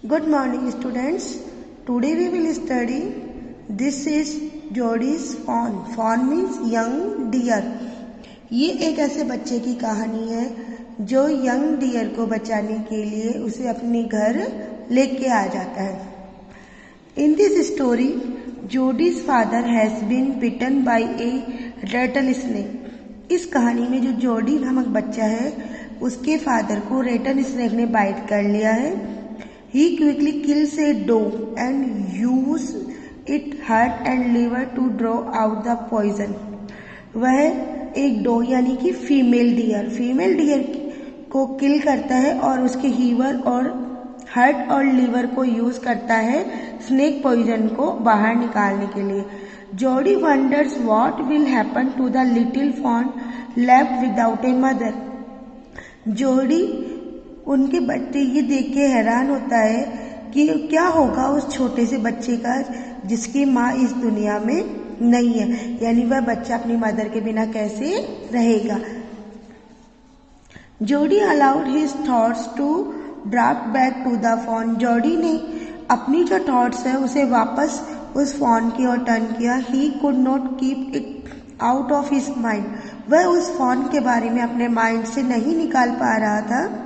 Good morning students. Today we will study this is Jody's fawn. Fawn means young deer. ये एक ऐसे बच्चे की कहानी है जो यंग डियर को बचाने के लिए उसे अपने घर लेके आ जाता है. In this story, Jody's father has been bitten by a rattlesnake. इस कहानी में जो जोडी नामक बच्चा है उसके फादर को रेटल स्नेक ने बाइट कर लिया है. He quickly kills a doe and use its heart and liver to draw out the poison. वह एक डो यानी कि फीमेल डियर को किल करता है और उसके हीवर और हार्ट और लीवर को यूज करता है स्नेक पॉइजन को बाहर निकालने के लिए. Jody wonders what will happen to the little fawn left without a mother. Jody उनके बच्चे ये देख के हैरान होता है कि क्या होगा उस छोटे से बच्चे का जिसकी माँ इस दुनिया में नहीं है, यानी वह बच्चा अपनी मदर के बिना कैसे रहेगा. Jody allowed his thoughts to draft back to the fawn. Jody ने अपनी जो थॉट्स है उसे वापस उस फॉन की ओर टर्न किया. ही could not keep it out of his mind. वह उस फॉन के बारे में अपने माइंड से नहीं निकाल पा रहा था.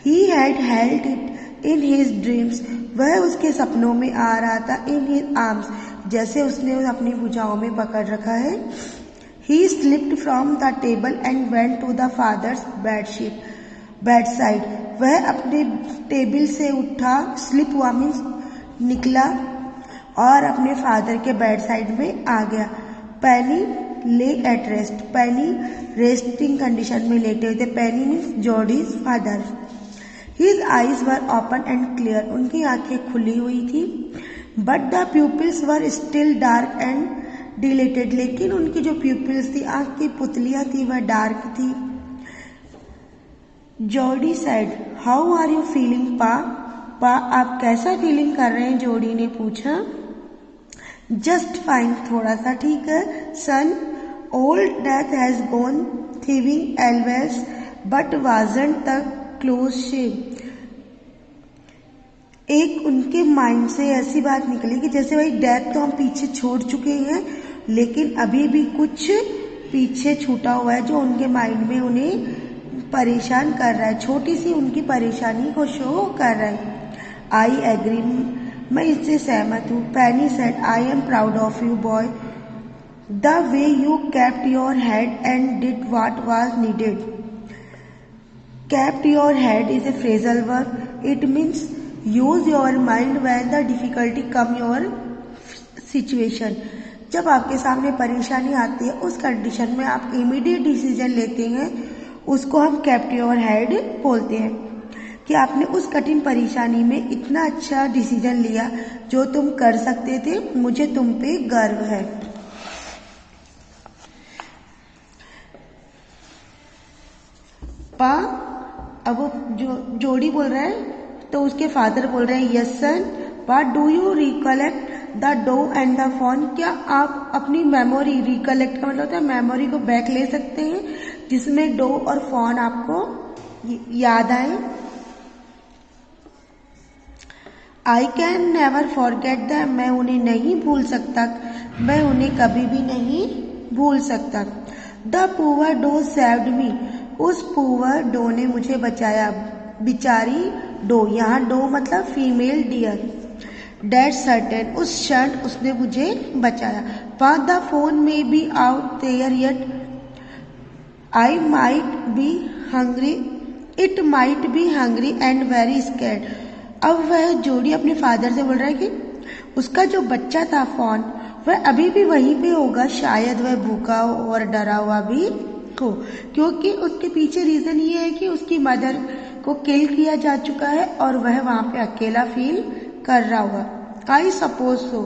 He had held it in his dreams. वह उसके सपनों में आ रहा था. In his arms, जैसे उसने अपनी भुजाओं में पकड़ रखा है. He slipped from the table and went to the father's bedside. वह अपने टेबल से उठा, स्लिप हुआ मीन्स निकला और अपने फादर के बेड साइड में आ गया. Penny lay at rest. Penny resting condition में लेटे हुए थे. Penny means Jody's father. His eyes were open and clear. उनकी आंखें खुली हुई थी. But the pupils were still dark and dilated. लेकिन उनकी जो pupils थी, आंख की पुतलियां थी, वह डार्क थी. जोडी said, "How are you feeling, Pa?" पा आप कैसा फीलिंग कर रहे हैं? जोडी ने पूछा. Just fine. थोड़ा सा ठीक है. Son, old death has gone thieving always, but wasn't the close shave. एक उनके माइंड से ऐसी बात निकली कि जैसे भाई डेथ तो हम पीछे छोड़ चुके हैं, लेकिन अभी भी कुछ पीछे छूटा हुआ है जो उनके माइंड में उन्हें परेशान कर रहा है. छोटी सी उनकी परेशानी को शो कर रहा है. I agree. मैं इससे सहमत हूँ. Penny said, I am proud of you boy. The way you kept your head and did what was needed. Kept your head is a phrasal verb. It means use your mind when the difficulty come your situation. जब आपके सामने परेशानी आती है उस condition में आप immediate decision लेते हैं, उसको हम kept your head बोलते हैं. कि आपने उस कठिन परेशानी में इतना अच्छा डिसीजन लिया जो तुम कर सकते थे. मुझे तुम पे गर्व है. पा अब वो जोडी बोल रहा है तो उसके फादर बोल रहे हैं, yes son. But do you recollect the doe and the fawn. क्या आप अपनी मेमोरी, रिकलेक्ट का मतलब होता है मेमोरी को बैक ले सकते हैं जिसमें डो और फॉन आपको याद आए. I can never forget them. मैं उन्हें नहीं भूल सकता. मैं उन्हें कभी भी नहीं भूल सकता. The poor doe saved me. उस पुअर डो ने मुझे बचाया. बिचारी डो, यहाँ डो मतलब फीमेल डियर. Date certain. उस क्षण उसने मुझे बचाया. But the fawn may be out there yet. I might be hungry. It might be hungry and very scared. अब वह जोडी अपने फादर से बोल रहा है कि उसका जो बच्चा था फॉन, वह अभी भी वहीं पे होगा. शायद वह भूखा हो और डरा हुआ भी हो, क्योंकि उसके पीछे रीजन ये है कि उसकी मदर को किल किया जा चुका है और वह वहां पे अकेला फील कर रहा होगा. I suppose so.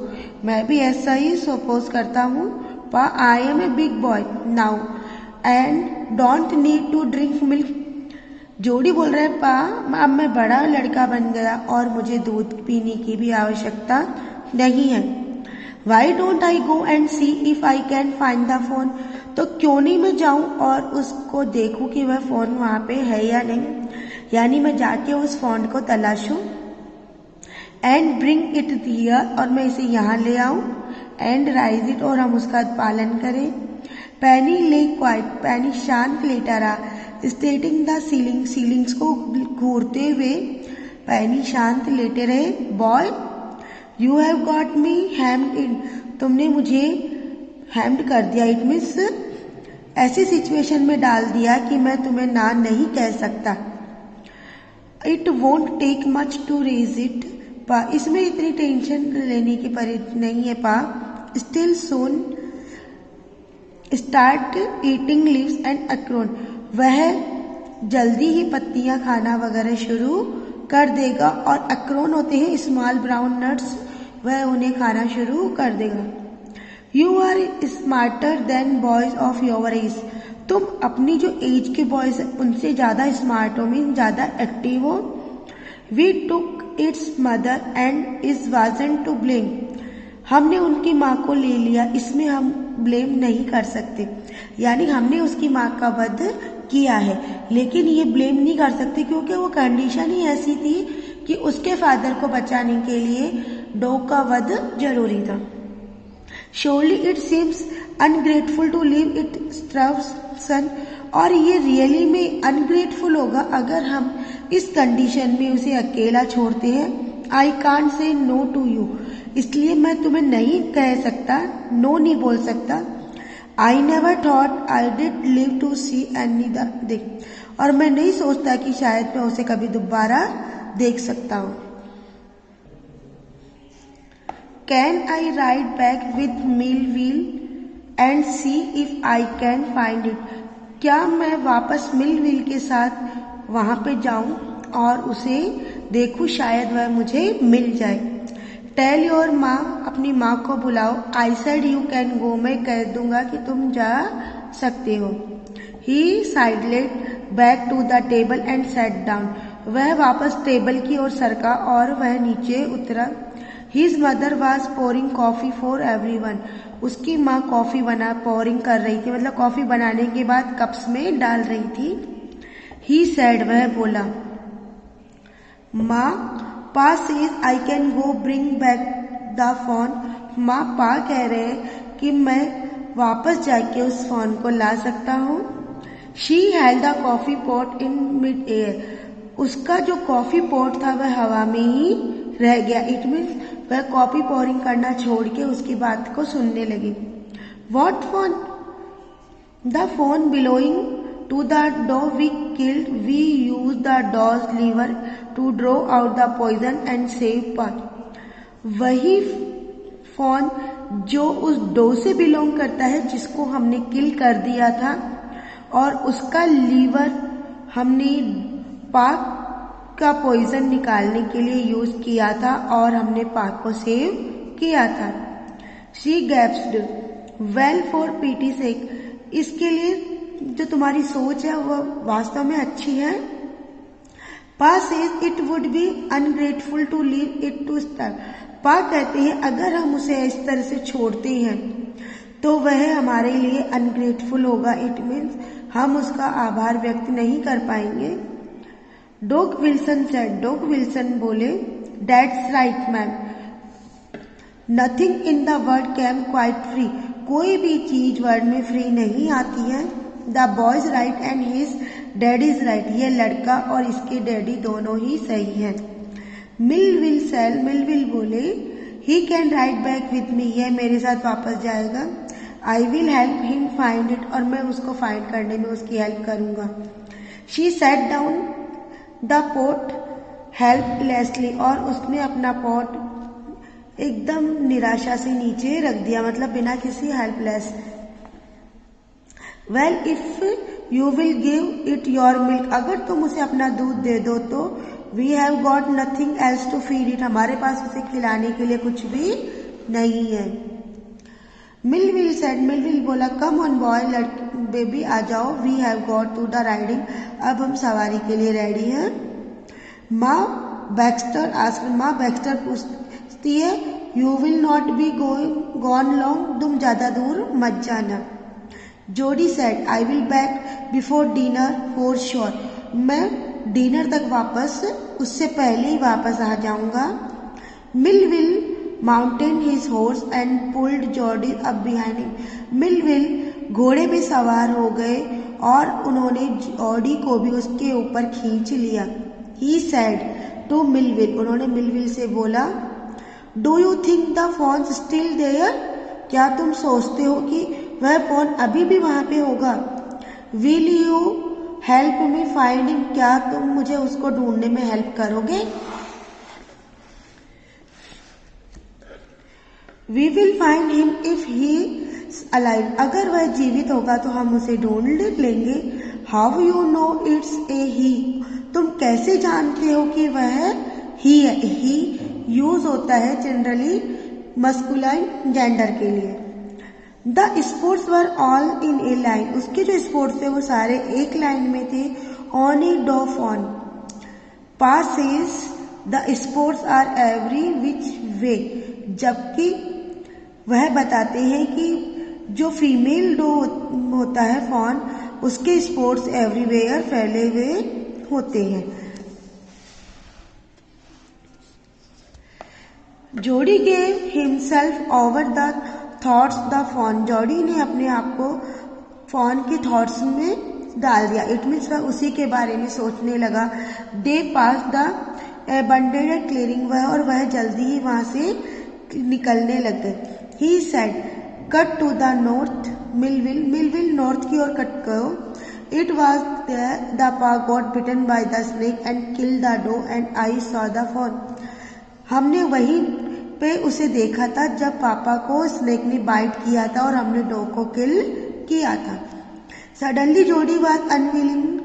मैं भी ऐसा ही सपोज करता हूँ. Pa I am a big boy now and don't need to drink milk. Jody बोल रहे हैं, पा अब मैं बड़ा लड़का बन गया और मुझे दूध पीने की भी आवश्यकता नहीं है. Why don't I go and see if I can find the phone. तो क्यों नहीं मैं जाऊं और उसको देखूं कि वह फोन वहां पे है या नहीं, यानी मैं जाके उस फोन को तलाशूं. एंड ब्रिंग इट हियर, और मैं इसे यहाँ ले आऊँ, एंड राइज इट, और हम उसका पालन करें। पैनी ले क्वाइट, पैनी शांत लेटा रहा, स्टेटिंग द सीलिंग, सीलिंग्स को घूरते हुए पैनी शांत लेटे रहे। Boy you have got me hemmed in, तुमने मुझे हैम्ड कर दिया, इट मीन्स ऐसी सिचुएशन में डाल दिया कि मैं तुम्हें ना नहीं कह सकता। It won't take much to raise it, Pa इसमें इतनी टेंशन लेने की परहेज नहीं है Pa. Still soon start eating leaves and acorn, वह जल्दी ही पत्तियां खाना वगैरह शुरू कर देगा, और अक्रोन होते हैं स्मॉल ब्राउन नट्स, वह उन्हें खाना शुरू कर देगा। You are smarter than boys of your age, तुम अपनी जो एज के बॉयज हैं उनसे ज़्यादा स्मार्ट हो, मीन ज़्यादा एक्टिव हो। We took its mother and is wasn't to blame, हमने उनकी माँ को ले लिया, इसमें हम ब्लेम नहीं कर सकते, यानी हमने उसकी माँ का वध किया है, लेकिन ये ब्लेम नहीं कर सकते क्योंकि वो कंडीशन ही ऐसी थी कि उसके फादर को बचाने के लिए डॉग का वध जरूरी था। Surely it seems ungrateful to leave its son, और ये रियली में अनग्रेटफुल होगा अगर हम इस कंडीशन में उसे अकेला छोड़ते हैं। I can't say no to you, इसलिए मैं तुम्हें नहीं कह सकता, नो नहीं बोल सकता। I never thought I did live to see any day, और मैं नहीं सोचता कि शायद मैं उसे कभी दोबारा देख सकता हूँ। Can I ride back with Millville and see if I can find it? क्या मैं वापस मिलविल के साथ वहाँ पे जाऊँ और उसे देखूँ, शायद वह मुझे मिल जाए। Tell your माँ, अपनी माँ को बुलाओ। I said you can go, मैं कह दूंगा कि तुम जा सकते हो। He sidled back to the table and sat down, वह वापस टेबल की ओर सरका और वह नीचे उतरा। His mother was pouring coffee for everyone, उसकी माँ कॉफी pouring कर रही थी, मतलब कॉफी बनाने के बाद कप्स में डाल रही थी। He said, वह बोला। माँ, पा says I can go bring back the phone, माँ पा कह रहे हैं कि मैं वापस जाके उस फोन को ला सकता हूँ। She held the coffee pot in mid air, उसका जो कॉफी पॉट था वह हवा में ही रह गया, इट मीन्स वह कॉफी पोरिंग करना छोड़ के उसकी बात को सुनने लगी। What phone? The phone belonging to the dog we killed. We used the dog's liver to draw out the poison and save Pa. वही फोन जो उस डॉग से बिलोंग करता है जिसको हमने किल कर दिया था, और उसका लीवर हमने पाक का पॉइजन निकालने के लिए यूज किया था और हमने पाक को सेव किया था। शी गैप्स्ड, वेल फॉर पीटी सेक, इसके लिए जो तुम्हारी सोच है वह वास्तव में अच्छी है। Pa says it would be ungrateful to leave it to starve, Pa कहते हैं अगर हम उसे इस तरह से छोड़ते हैं तो वह हमारे लिए अनग्रेटफुल होगा, इट मीन्स हम उसका आभार व्यक्त नहीं कर पाएंगे। Doc Wilson said, Doc Wilson बोले। That's right ma'am, nothing in the world came quite free, कोई भी चीज वर्ल्ड में फ्री नहीं आती है। The boy's right and his daddy's right, ये लड़का और इसके डैडी दोनों ही सही हैं। मिलविल सेल, मिलविल बोले। He can ride back with me, यह मेरे साथ वापस जाएगा। I will help him find it, और मैं उसको फाइंड करने में उसकी हेल्प करूंगा। She said down the pot helplessly, और उसने अपना पॉट एकदम निराशा से नीचे रख दिया, मतलब बिना किसी helpless. Well if you will give it your milk, अगर तुम उसे अपना दूध दे दो तो we have got nothing else to feed it, हमारे पास उसे खिलाने के लिए कुछ भी नहीं है। मिलविल सेड, मिलविल बोला। कम ऑन बॉय, बेबी आ जाओ। We have got to the riding, अब हम सवारी के लिए रेडी हैं। माँ बैक्स्टर आस्क्ड, माँ बैक्स्टर पूछती है you will not be going gone long, तुम ज्यादा दूर मत जाना। जोडी said I will back before dinner for sure, मैं डिनर तक वापस उससे पहले ही वापस आ जाऊंगा। Millville mountain his horse and pulled Jordi up behind him. Millville घोड़े पे सवार हो गए और उन्होंने जॉर्डी को भी उसके ऊपर खींच लिया। ही सेड टू मिलविल, उन्होंने मिलविल से बोला, do you think the fawn still there? क्या तुम सोचते हो कि वह फोन अभी भी वहां पे होगा? Will you help me finding, क्या तुम मुझे उसको ढूंढने में हेल्प करोगे? We will find him if he alive, अगर वह जीवित होगा तो हम उसे ढूंढ लेंगे। How you know it's a he, तुम कैसे जानते हो कि वह ही है? ही यूज होता है जनरली मस्कुलाइन जेंडर के लिए। The sports were all in A line, उसके जो स्पोर्ट्स थे वो सारे एक लाइन में थे। On a doff on passes the sports are every which way, जबकि वह बताते हैं कि जो फीमेल डो होता है फॉन, उसके स्पोर्ट्स एवरीवेयर फैले हुए होते हैं। Jody gave himself over the thoughts the fawn, Jody ने अपने आप को फॉन के थॉट्स में डाल दिया। इट मीन्स वह उसी के बारे में सोचने लगा। दे पास द एबंडेड क्लियरिंग, वह जल्दी ही वहां से निकलने लग गए। He said cut to the north, Millwheel north की ओर कट करो। It was the Pa got bitten by the snake and kill the doe and I saw the fawn, हमने वहीं पे उसे देखा था जब पापा को स्नेक ने बाइट किया था और हमने डॉ को किल किया था। Suddenly Jody was unwilling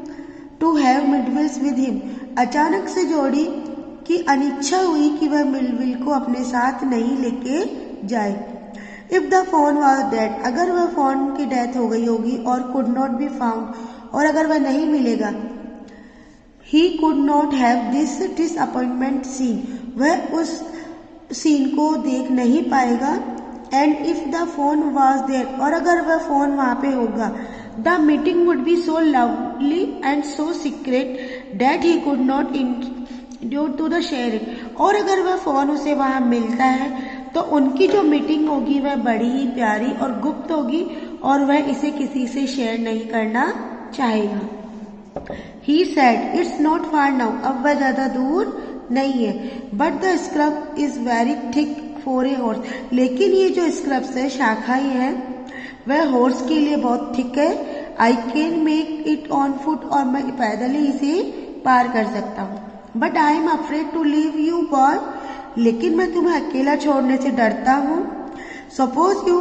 to have Millwheels with him, अचानक से जोडी की अनिच्छा हुई कि वह मिलविल को अपने साथ नहीं लेके जाए। If the fawn was dead, अगर वह फोन की डेथ हो गई होगी, और कुड नॉट बी फाउंड, और अगर वह नहीं मिलेगा, he could not have this disappointment scene, वह उस सीन को देख नहीं पाएगा। And if the fawn was there, और अगर वह फोन वहां पे होगा, the meeting would be so lovely and so secret that he could not due to the sharing, और अगर वह फोन उसे वहां मिलता है तो उनकी जो मीटिंग होगी वह बड़ी ही प्यारी और गुप्त होगी और वह इसे किसी से शेयर नहीं करना चाहेगा। He said, "It's not far now." अब वह ज्यादा दूर नहीं है। But the scrub is very thick for a horse. लेकिन ये जो स्क्रब्स है, शाखाएं हैं, वह हॉर्स के लिए बहुत थिक है। I can make it on foot, और मैं पैदल ही इसे पार कर सकता हूँ। But I am afraid to leave you, boy. लेकिन मैं तुम्हें अकेला छोड़ने से डरता हूँ। Suppose you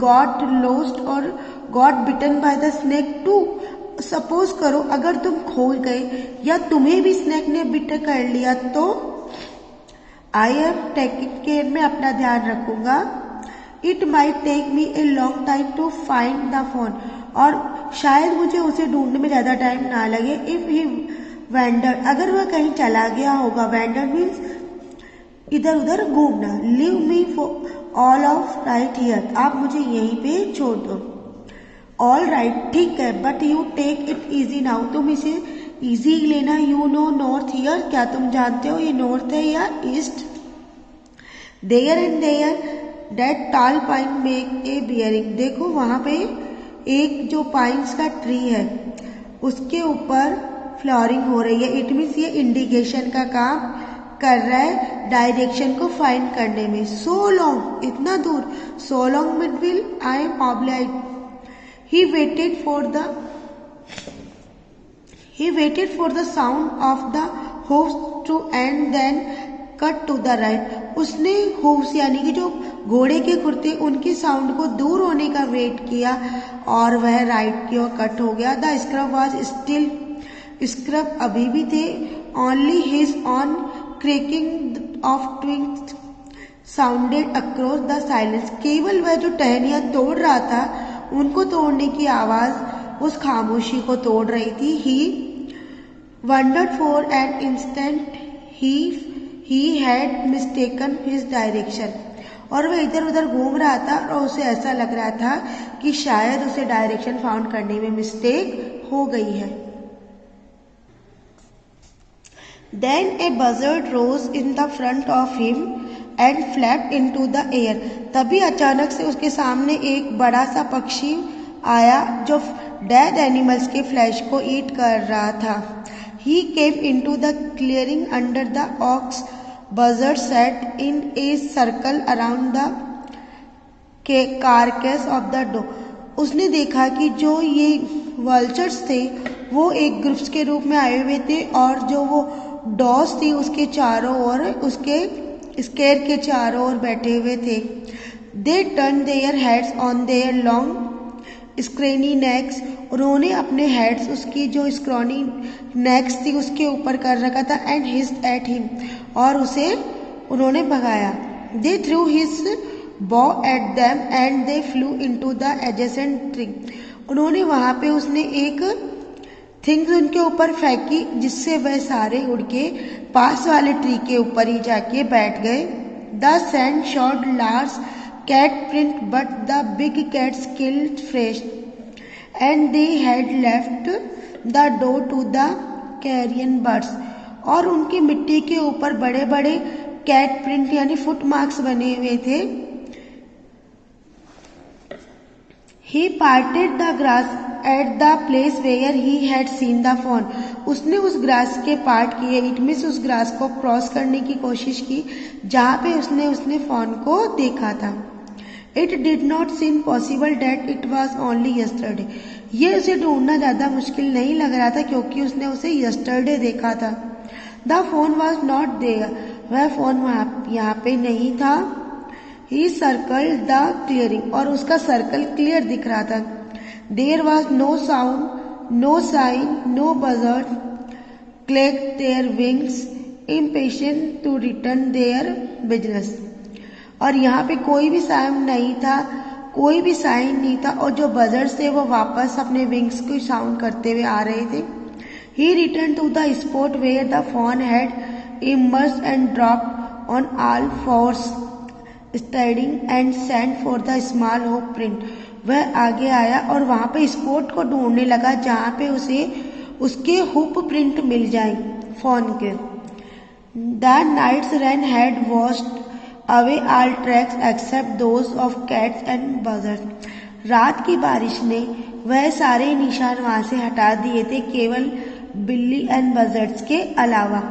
got lost or got bitten by the snake too. Suppose करो अगर तुम खो गए या तुम्हें भी स्नेक ने बिट कर लिया तो आई एम टेकिंग केयर, में अपना ध्यान रखूंगा। It might take me a long time to find the fawn, और शायद मुझे उसे ढूंढने में ज्यादा टाइम ना लगे। इफ ही वेंडर, अगर वह कहीं चला गया होगा, वेंडर मीन्स इधर उधर घूमना। Leave me for all of right here, आप मुझे यहीं पे छोड़ दो। ऑल राइट, ठीक है, but you take it easy now, तुम इसे इजी लेना। यू नो नॉर्थ हियर, क्या तुम जानते हो ये नॉर्थ है या east? There and there that tall pine make a bearing, देखो वहां पे एक जो पाइन्स का ट्री है उसके ऊपर फ्लावरिंग हो रही है। इट मीन्स ये इंडिकेशन का काम कर रहा है डायरेक्शन को फाइंड करने में। सो लॉन्ग, इतना दूर। So long Millwheel, I am obliged. He waited for the sound of the hoofs to and then cut to the right. उसने hooves यानी कि जो घोड़े के खुरते उनकी साउंड को दूर होने का वेट किया और वह राइट की ओर कट हो गया। The scrub was still, scrub अभी भी थे। Only his own cracking of twigs sounded across the silence. केवल वह जो टहनियां तोड़ रहा था उनको तोड़ने की आवाज उस खामोशी को तोड़ रही थी। He wondered for an instant he had mistaken his direction. और वह इधर उधर घूम रहा था और उसे ऐसा लग रहा था कि शायद उसे डायरेक्शन फाउंड करने में मिस्टेक हो गई है। Then a buzzard rose in the front of him and flapped into the air. तभी अचानक से उसके सामने एक बड़ा सा पक्षी आया जो डेड एनिमल्स के फ्लैश को ईट कर रहा था. He came into the clearing under the oaks. Buzzard sat in a circle around the carcass of the doe. उसने देखा कि जो ये वल्चर्स थे वो एक ग्रुप्स के रूप में आए हुए थे और जो वो डॉस थी उसके चारों ओर, उसके स्केर के चारों ओर बैठे हुए थे. They turn their heads on their long scrawny necks. उन्होंने अपने हेड्स उसकी जो स्क्रॉनी नेक्स थी उसके ऊपर कर रखा था. एंड हिस्ड एट हिम, और उसे उन्होंने भगाया. दे थ्रू हिज बॉ at them and they flu into the adjacent tree. उन्होंने वहां पे उसने एक थिंग्स उनके ऊपर फेंकी जिससे वह सारे उड़ के पास वाले ट्री के ऊपर ही जाके बैठ गए. The sand showed large cat print but the big cats killed fresh and they had left the doe to the carrion birds. और उनकी मिट्टी के ऊपर बड़े बड़े कैट प्रिंट यानी फुट मार्क्स बने हुए थे. He parted the grass at the place where he had seen the fawn. उसने उस ग्रास के पार्ट किए, इट मीन्स उस ग्रास को क्रॉस करने की कोशिश की जहाँ पे उसने फॉन को देखा था. It did not seem possible that it was only yesterday. ये उसे ढूंढना ज्यादा मुश्किल नहीं लग रहा था क्योंकि उसने उसे yesterday देखा था. The fawn was not there. वह फॉन यहाँ पे नहीं था. He circled the clearing, और उसका सर्कल क्लियर दिख रहा था. There was no sound, no sign, no buzzard clacked their wings, impatient to return their business. और यहाँ पे कोई भी साउंड नहीं था, कोई भी साइन नहीं था, और जो बजर्स थे वो वापस अपने विंग्स को साउंड करते हुए आ रहे थे. He returned to the spot where the fawn had emerged and dropped on all fours, studying and send for the small hoop print. वह आगे आया और वहां पे स्पॉट को ढूंढने लगा जहां पे उसे उसके हुप प्रिंट मिल जाए फॉन के. The night's rain had washed away all tracks except those of cats and buzzards. रात की बारिश ने वह सारे निशान वहां से हटा दिए थे केवल बिल्ली एंड बजर्स के अलावा.